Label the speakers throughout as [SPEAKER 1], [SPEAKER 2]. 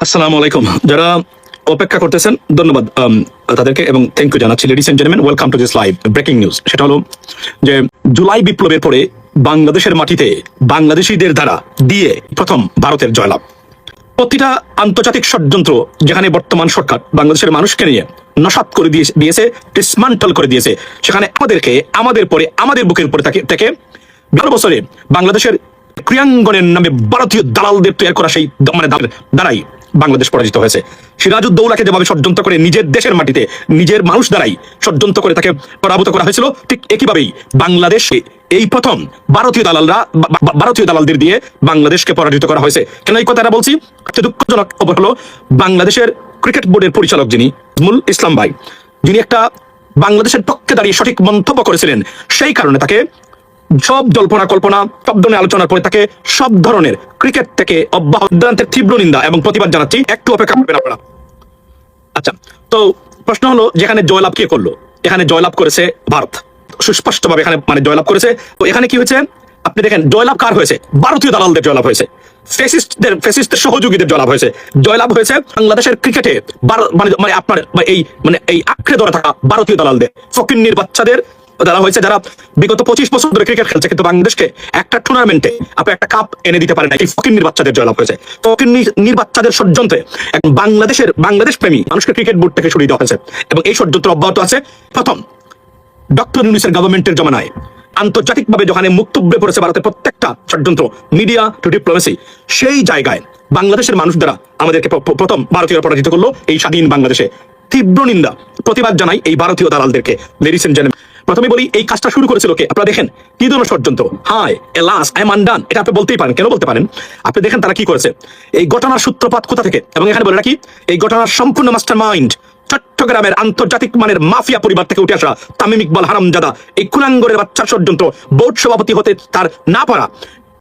[SPEAKER 1] আসসালামু আলাইকুম। যারা অপেক্ষা করতেছেন ধন্যবাদ তাদেরকে এবং থ্যাংক ইউ জানাচ্ছি। Ladies and gentleman, welcome to this live breaking news. সেটা হলো যে জুলাই বিপ্লবের পরে বাংলাদেশের মাটিতে বাংলাদেশিদের দ্বারা দিয়ে প্রথম ভারতের জয়লাভ। প্রতিটা আন্তর্জাতিক ষড়যন্ত্র যেখানে বর্তমান সরকার বাংলাদেশের মানুষকে নিয়ে নস্যাৎ করে দিয়েছে, ডিসমান্টল করে দিয়েছে, সেখানে আমাদেরকে আমাদের পরে আমাদের বুকের উপরে থেকে 12 বছরে বাংলাদেশের ক্রিয়াঙ্গনের নামে ভারতীয় দালালদের তৈরি করা সেই দ্বারাই বাংলাদেশ পরাজিত হয়েছে। সিরাজউদ্দৌলাকে যেভাবে ষড়যন্ত্র করে নিজের দেশের মাটিতে নিজের মানুষ দ্বারাই ষড়যন্ত্র করে তাকে পরাভূত করা হয়েছিল, ঠিক একইভাবেই বাংলাদেশে এই প্রথম ভারতীয় দালালদের দিয়ে বাংলাদেশকে পরাজিত করা হয়েছে। কেন এই কথাটা বলছি? সবচেয়ে দুঃখজনক খবর হলো বাংলাদেশের ক্রিকেট বোর্ডের পরিচালক যিনি নাজমুল ইসলাম ভাই, যিনি একটা বাংলাদেশের পক্ষে দাঁড়িয়ে সঠিক মন্তব্য করেছিলেন, সেই কারণে তাকে সব জল্পনা কল্পনা সব ধরনের আলোচনার পরে তাকে সব ধরনের ক্রিকেট থেকে অব্যাহতের তীব্র নিন্দা এবং প্রতিবাদ জানাচ্ছি। একটু অপেক্ষা করবেন আপনারা। আচ্ছা, তো প্রশ্ন হলো যেখানে জয়লাভ কে করলো? এখানে জয়লাভ করেছে ভারত, সুস্পষ্টভাবে এখানে মানে জয়লাভ করেছে। তো এখানে কি হয়েছে আপনি দেখেন, জয়লাভ কার হয়েছে? ভারতীয় দালালদের জয়লাভ হয়েছে, ফ্যাসিস্টদের সহযোগীদের জয়লাভ হয়েছে। জয়লাভ হয়েছে বাংলাদেশের ক্রিকেটে মানে আপনার এই আঁকড়ে ধরে থাকা ভারতীয় দালালদের, ফকিন্নির বাচ্চাদের দ্বারা হয়েছে, যারা বিগত 25 বছর ধরে ক্রিকেট খেলছে কিন্তু বাংলাদেশকে একটা টুর্নামেন্টে আপনি একটা কাপ এনে দিতে পারেন না। এই ফকিন্নির বাচ্চাদের জয়লাভ হয়েছে। ফকিন্নির বাচ্চাদের ষড়যন্ত্রে বাংলাদেশ প্রেমী মানুষকে ক্রিকেট বোর্ড থেকে সরিয়ে দেওয়া হয়েছে এবং এই ষড়যন্ত্র অব্যাহত আছে। প্রথম ডক্টর ইউনূসের গভর্নমেন্টের জমানায় আন্তর্জাতিকভাবে যখন মুখ থুবড়ে পড়েছে ভারতের প্রত্যেকটা ষড়যন্ত্র, মিডিয়া টু ডিপ্লোমেসি, সেই জায়গায় বাংলাদেশের মানুষ দ্বারা আমাদেরকে প্রথম ভারতীয় পরাজিত করলো এই স্বাধীন বাংলাদেশে। তীব্র নিন্দা প্রতিবাদ জানাই এই ভারতীয় দালালদেরকে। লেডিস এন্ড জেন্টলম্যান, প্রথমে বলি এই কাজটা শুরু করেছিল কে? আপনারা দেখেন কি ধরনের ষড়যন্ত্র। Hi alas I am undone, এটা আপনি বলতেই পারেন। কেন বলতে পারেন? আপনি দেখেন তারা কি করেছে। এই ঘটনার সূত্রপাত কোথা থেকে, এবং এখানে বলে রাখি এই ঘটনার সম্পূর্ণ মাস্টার মাইন্ড চট্টগ্রামের আন্তর্জাতিক মানের মাফিয়া পরিবার থেকে উঠে আসা তামিম ইকবাল হারামজাদা, এই কুলাঙ্গরের বাচ্চার ষড়যন্ত্র, বোর্ড সভাপতি হতে তার না পারা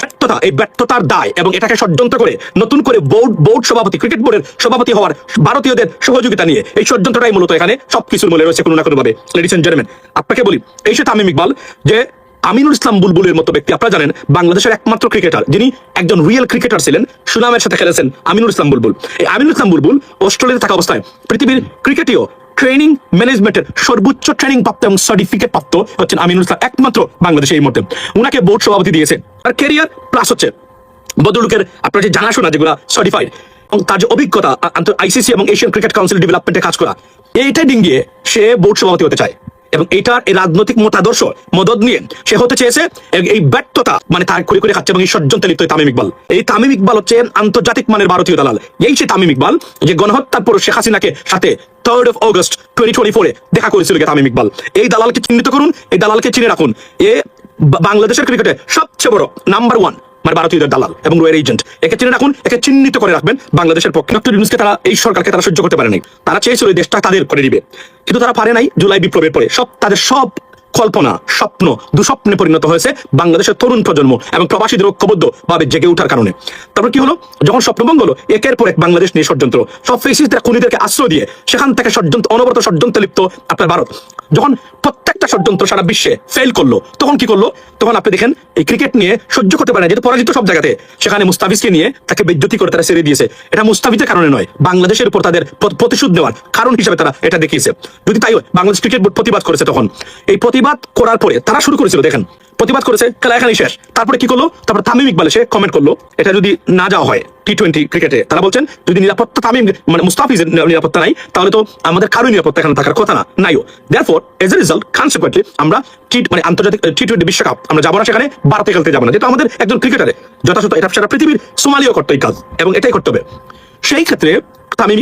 [SPEAKER 1] ব্যর্থতা, এই ব্যর্থতার দায় এবং এটাকে ষড়যন্ত্র করে নতুন করে বোর্ড সভাপতি, ক্রিকেট বোর্ডের সভাপতি হওয়ার ভারতীয়দের সহযোগিতা নিয়ে এই ষড়যন্ত্রটাই মূলত এখানে সবকিছুর মূলে রয়েছে কোনো না কোনো ভাবে। লেডিস এন্ড জেন্টলম্যান, আপনাকে বলি এই সে তামিম ইকবাল যে আমিনুল ইসলাম বুলবুলের মতো ব্যক্তি, আপনারা জানেন বাংলাদেশের একমাত্র ক্রিকেটার যিনি একজন রিয়েল ক্রিকেটার ছিলেন, সুনামের সাথে খেলেছেন আমিনুল ইসলাম বুলবুল। এই আমিনুল ইসলাম বুলবুল অস্ট্রেলিয়াতে থাকা অবস্থায় পৃথিবীর ক্রিকেটীয় ট্রেনিং ম্যানেজমেন্টের সর্বোচ্চ ট্রেনিং প্রাপ্ত এবং সার্টিফিকেট প্রাপ্ত হচ্ছেন আমিনুল ইসলাম, একমাত্র বাংলাদেশে এই মুহূর্তে। উনাকে বোর্ড সভাপতি দিয়েছে। তার ক্যারিয়ার প্লাস হচ্ছে বদলুকের আপনার যে জানাশোনা যেগুলো সার্টিফাইড এবং তার যে অভিজ্ঞতা আইসিসি এবং এশিয়ান ক্রিকেট কাউন্সিল ডেভেলপমেন্টে কাজ করা, এইটা ডিঙ্গিয়ে সে বোর্ড সভাপতি হতে চায় এবং এইটার এই রাজনৈতিক মতাদর্শ মদত নিয়ে সে হতে চেয়েছে। এই ব্যর্থতা মানে তার করে করে খাচ্ছে এবং এই ষড়যন্ত্রে লিপ্ত তামিম ইকবাল। এই তামিম ইকবাল হচ্ছে আন্তর্জাতিক মানের ভারতীয় দালাল। এই সে তামিম ইকবাল যে গণহত্যার পর শেখ হাসিনাকে সাথে 3rd of August 2024 দেখা করেছিল তামিম ইকবাল। এই দালালকে চিহ্নিত করুন, এই দালালকে চিনে রাখুন। এ বাংলাদেশের ক্রিকেটে সবচেয়ে বড় নাম্বার 1 মানে ভারতীয়দের দালাল এবং রয়ের এজেন্ট। একে চিনে রাখুন, একে চিহ্নিত করে রাখবেন বাংলাদেশের পক্ষে। ডক্টর ইউনূসকে তারা, এই সরকারকে তারা সহ্য করতে পারে নাই। তারা চেয়েছিল এই দেশটা তাদের করে দিবে, কিন্তু তারা পারে নাই। জুলাই বিপ্লবের পরে তাদের সব কল্পনা স্বপ্ন দুঃস্বপ্নে পরিণত হয়েছে বাংলাদেশের তরুণ প্রজন্ম এবং প্রবাসীদের ঐক্যবদ্ধ ভাবে জেগে ওঠার কারণে। তারপর কি হলো? যখন স্বপ্নভঙ্গ হলো, একের পর এক বাংলাদেশ নিয়ে ষড়যন্ত্র, সব ফেসিস্টদের খুনিদেরকে আশ্রয় দিয়ে সেখান থেকে ষড়যন্ত্র, অনবরত ষড়যন্ত্রে লিপ্ত আপনার ভারত। যখন প্রত্যেকটা ষড়যন্ত্র সারা বিশ্বে ফেল করলো, তখন কি করলো? তখন আপনি দেখেন এই ক্রিকেট নিয়ে সহ্য করতে পারে না, যেহেতু পরাজিত সব জায়গাতে, সেখানে মুস্তাফিজকে নিয়ে তাকে বেজ্জতি করে তারা ছেড়ে দিয়েছে। এটা মুস্তাফিজের কারণে নয়, বাংলাদেশের উপর তাদের প্রতিশোধ নেওয়ার কারণ হিসেবে তারা এটা দেখিয়েছে। যদি তাই হয়, বাংলাদেশ ক্রিকেট বোর্ড প্রতিবাদ করেছে। তখন এই প্রতিবাদ করার পরে তারা শুরু করেছিল, দেখেন প্রতিবাদ করেছে, খেলা এখানেই শেষ। তারপরে কি করলো? তারপরে তামিম ইকবাল এসে কমেন্ট করলো, এটা যদি না যাওয়া হয় T20 ক্রিকেটে, তারা বলছেন যদি নিরাপত্তা তামিম মানে মুস্তাফিজের নিরাপত্তা নাই, তাহলে তো আমাদের কারোই নিরাপত্তা এখানে থাকার কথা না, নাইও। Therefore as a result consequently আমরা আন্তর্জাতিক T20 বিশ্বকাপ আমরা যাবো না, সেখানে ভারতে খেলতে যাবো না, যেহেতু আমাদের একজন ক্রিকেটারে যথাযথ এটা সারা পৃথিবীর সোমালিও করতো এই কাজ এবং এটাই করতে হবে। সেই ক্ষেত্রে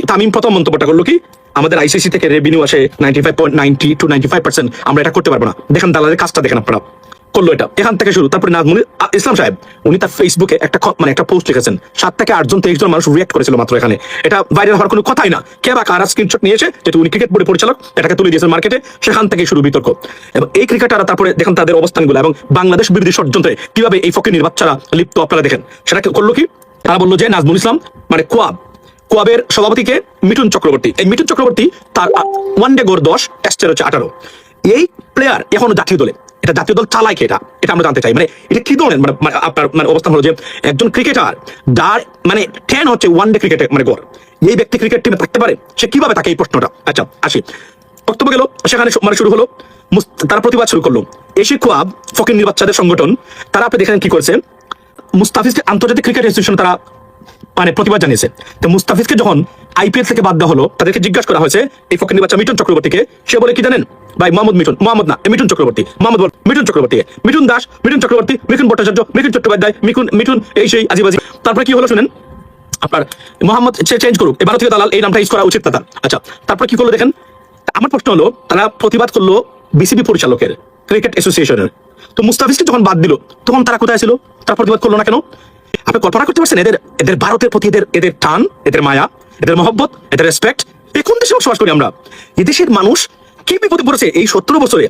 [SPEAKER 1] তামিম প্রথম মন্তব্যটা করলো কি, আমাদের আইসিসি থেকে রেভিনিউ আসে 95.90 to 95%, আমরা এটা করতে পারবো না। দেখেন দালালের কাজটা দেখেন আপনারা, করলো এটা এখান থেকে শুরু। তারপরে নাজমুল ইসলাম সাহেব উনি তার ফেসবুকে একটা পোস্ট লিখেছেন, 7 থেকে 8 জন 23 জন মানুষ রিঅ্যাক্ট করেছিল মাত্র। এখানে এটা ভাইরাল হওয়ার কোনো কথাই না। কে বা কারা স্ক্রিনশট নিয়েছে, যেহেতু উনি ক্রিকেট বোর্ডের পরিচালক, এটাকে তুলে দিয়েছেন মার্কেটে, সেখান থেকে শুরু বিতর্ক। এবং এই ক্রিকেটাররা তারপরে দেখেন তাদের অবস্থানগুলো এবং বাংলাদেশ বিরোধী ষড়যন্ত্রে কিভাবে এই ফকিনির বাচ্চারা লিপ্ত আপনারা দেখেন। সেটা করলো কি, তারা বললো যে নাজমুল ইসলাম মানে কোয়াবের সভাপতিকে মিঠুন চক্রবর্তী, এই মিঠুন চক্রবর্তী তার ওয়ানডে গড় 10, টেস্টের হচ্ছে 18। এই প্লেয়ার এখনো জাতীয় দলে এটা জাতীয় দল চালায় কি? এটা এটা আমরা জানতে চাই। মানে এটা কি ধরনের মানে আপনার মানে অবস্থান হলো যে একজন ক্রিকেটার যার মানে 10 হচ্ছে ওয়ানডে ক্রিকেটে মানে গড়, এই ব্যক্তি ক্রিকেট টিমে থাকতে পারে? সে কিভাবে থাকে, এই প্রশ্নটা। আচ্ছা আসি, বক্তব্য গেল সেখানে মানে শুরু হলো, তারা প্রতিবাদ শুরু করলো। এশিয়া কোয়াব ফকিন্নির বাচ্চাদের সংগঠন, তারা আপনি দেখেন কি করছে, মুস্তাফিজকে আন্তর্জাতিক ক্রিকেট অ্যাসোসিয়েশন তারা মানে প্রতিবাদ জানিয়েছে। তো মুস্তাফিজকে যখন আইপিএল থেকে বাদ দেওয়া হলো, তাদেরকে জিজ্ঞাসা করা হয়েছে এই ফকিন্নির বাচ্চা মিঠুন চক্রবর্তীকে, সে বলে কি জানেন ভাই, মোহাম্মদ না মিঠুন চক্রবর্তী, মিঠুন চক্রবর্তী, মিঠুন দাস, মিঠুন চক্রবর্তী, মিঠুন ভট্টাচার্য, মিঠুন চট্টোপাধ্যায়, মিঠুন এই সেই আজিবাজি। তারপরে কি হলো শুনেন, আপনার মোহাম্মদ সে চেঞ্জ করুক, এ ভারতীয় দালাল এই নামটা ইউজ করা উচিত না তার। আচ্ছা তারপর কি করলো দেখেন, আমার প্রশ্ন হলো তারা প্রতিবাদ করলো বিসিবি পরিচালকের, ক্রিকেট অ্যাসোসিয়েশনের। তো মুস্তাফিজকে যখন বাদ দিল তখন তারা কোথায় ছিল? তারা প্রতিবাদ করলো না কেন? আপনি কল্পনা করতে পারছেন এদের ভারতের প্রতি এদের টান, এদের মায়া, এদের মহব্বত, এদের রেসপেক্ট। এই কোন দেশে বসবাস করি আমরা? এদেশের মানুষ কি বিপদে পড়েছে এই 17 বছরে,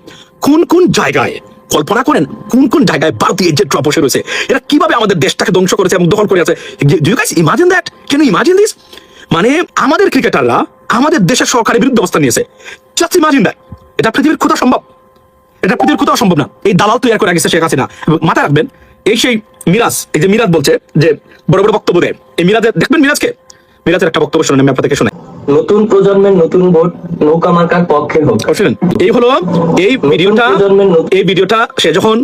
[SPEAKER 1] কোন কোন জায়গায় কল্পনা করেন, কোন কোন জায়গায় ভারতীয় এজেন্ট ড্রপ বসে রয়েছে, এরা কিভাবে আমাদের দেশটাকে ধ্বংস করেছে এবং দখল করে আছে। Do you guys imagine that? Can you imagine this? মানে আমাদের ক্রিকেটাররা আমাদের দেশের সরকারের বিরুদ্ধে অবস্থান নিয়েছে। Just imagine that. এটা পৃথিবীর কোথাও সম্ভব? এটা পৃথিবীর কোথাও সম্ভব না। এই দালাল তৈরি করে গেছে শেখ হাসিনা। এবং মাথায় রাখবেন, এই সেই মিরাজ, এই যে মিরাজ বলছে যে বড় বড় বক্তব্য দেয়, এই মিরাজের দেখবেন মিরাজের একটা বক্তব্য শুনেন, আমি আপনাদেরকে শোনাই।
[SPEAKER 2] নতুন প্রজন্মের নতুন ভোট নৌকা মার্কার পক্ষে হোক।
[SPEAKER 1] শুনেন, এই হলো এই ভিডিওটা সে যখন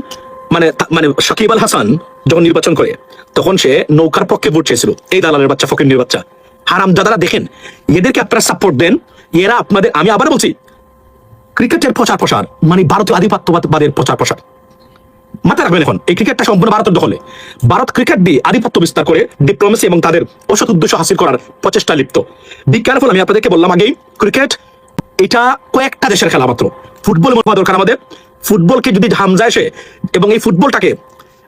[SPEAKER 1] মানে সাকিব আল হাসান যখন নির্বাচন করে তখন সে নৌকার পক্ষে ভোট চেয়েছিল। এই দালালের বাচ্চা, ফকিন্নির বাচ্চা, হারামজাদারা দেখেন, এদেরকে আপনারা সাপোর্ট দেন, এরা আপনাদের, আমি আবার বলছি, ক্রিকেটের প্রচার মানে ভারতীয় আধিপত্যবাদের প্রচার। মাথায় রাখবেন, এখন এই ক্রিকেটটা সম্পূর্ণ ভারতের দখলে। ভারত ক্রিকেট দিয়ে আধিপত্য বিস্তার করে ডিপ্লোমেসি এবং তাদের অসৎ উদ্দেশ্য হাসিল করার প্রচেষ্টা লিপ্ত। Be careful. আমি আপনাদেরকে বললাম আগেই, ক্রিকেট এটা কয়েকটা দেশের খেলা মাত্র। ফুটবল মতো দরকার আমাদের। ফুটবলকে যদি হামজা এসে এবং এই ফুটবলটাকে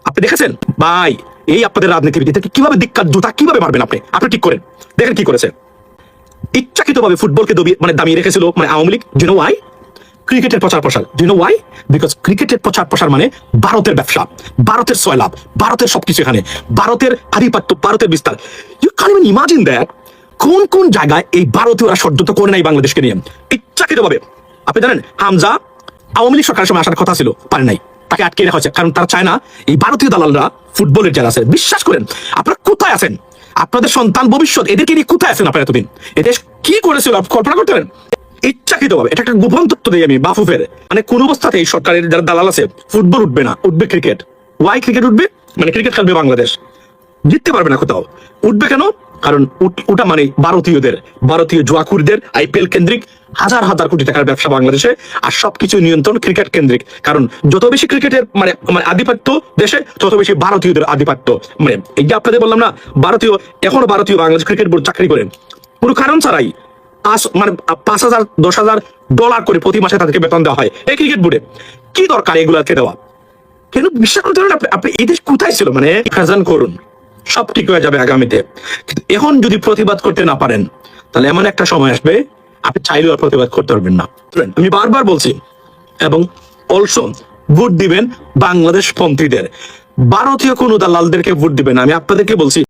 [SPEAKER 1] আপনি দেখেছেন ভাই, এই আপনাদের রাজনীতিবিদ এদেরকে কিভাবে দিক্কাত জুতা কিভাবে মারবেন আপনি ঠিক করেন। দেখেন কি করেছে, ইচ্ছাকৃতভাবে ফুটবলকে মানে দামিয়ে রেখেছিল মানে Awami League. Do you know why? ক্রিকেটের প্রচার। Do you know why? Because ক্রিকেটের প্রচার মানে ভারতের ব্যবসা, ভারতের সয়লাভ, ভারতের সবকিছু, এখানে ভারতের আধিপত্য, ভারতের বিস্তার। You can even imagine that কোন কোন জায়গায় এই ভারতীয়রা ষড়যন্ত্র করে নাই বাংলাদেশকে নিয়ে ইচ্ছাকৃতভাবে। আপনি জানেন হামজা আওয়ামী লীগ সরকারের সময় আসার কথা ছিল, পারে নাই, তাকে আটকে রাখা হয়েছে, কারণ তারা চায় না এই ভারতীয় দালালরা ফুটবলের যারা আছে। বিশ্বাস করেন, আপনারা কোথায় আছেন? আপনাদের সন্তান ভবিষ্যৎ এদেরকে নিয়ে কোথায় আছেন আপনারা এতদিন? এদেশ কি করেছিল কল্পনা করতে পারেন? ইচ্ছাকৃতভাবে এটা একটা গোপন তথ্য দিই আমি বাফুফের, মানে কোন অবস্থাতে এই সরকারের যারা দালাল আছে, ফুটবল উঠবে না, উঠবে ক্রিকেট। ওয়াই ক্রিকেট উঠবে? মানে ক্রিকেট খেলবে বাংলাদেশ, জিততে পারবে না কোথাও। উঠবে কেন? কারণ ওটা মানে ভারতীয় জুয়াকুরদের আইপিএল কেন্দ্রিক হাজার হাজার কোটি টাকার ব্যবসা বাংলাদেশে, আর সবকিছু নিয়ন্ত্রণ ক্রিকেট কেন্দ্রিক। কারণ যত বেশি ক্রিকেটের মানে আধিপত্য দেশে, তত বেশি ভারতীয়দের আধিপত্য। মানে এই যে আপনাদের বললাম না, এখনো ভারতীয় বাংলাদেশ ক্রিকেট বোর্ড চাকরি করেন কোনো কারণ ছাড়াই। 5,000-10,000 ডলার করে প্রতি মাসে তাদেরকে বেতন দেওয়া হয় এই ক্রিকেট বোর্ডে। কি দরকার এগুলাকে দেওয়া? কেন বিশ্বাস করতে পারেন আপনি এই দেশ কোথায় ছিল? মানে প্রেজেন্ট করুন, সব ঠিক হয়ে যাবে আগামীতে। কিন্তু এখন যদি প্রতিবাদ করতে না পারেন, তাহলে এমন একটা সময় আসবে আপনি চাইলেও আর প্রতিবাদ করতে পারবেন না। আমি বারবার বলছি, এবং অলসো ভোট দিবেন বাংলাদেশ পন্থীদের, ভারতীয় কোন দালালদেরকে ভোট দিবেন। আমি আপনাদেরকে বলছি,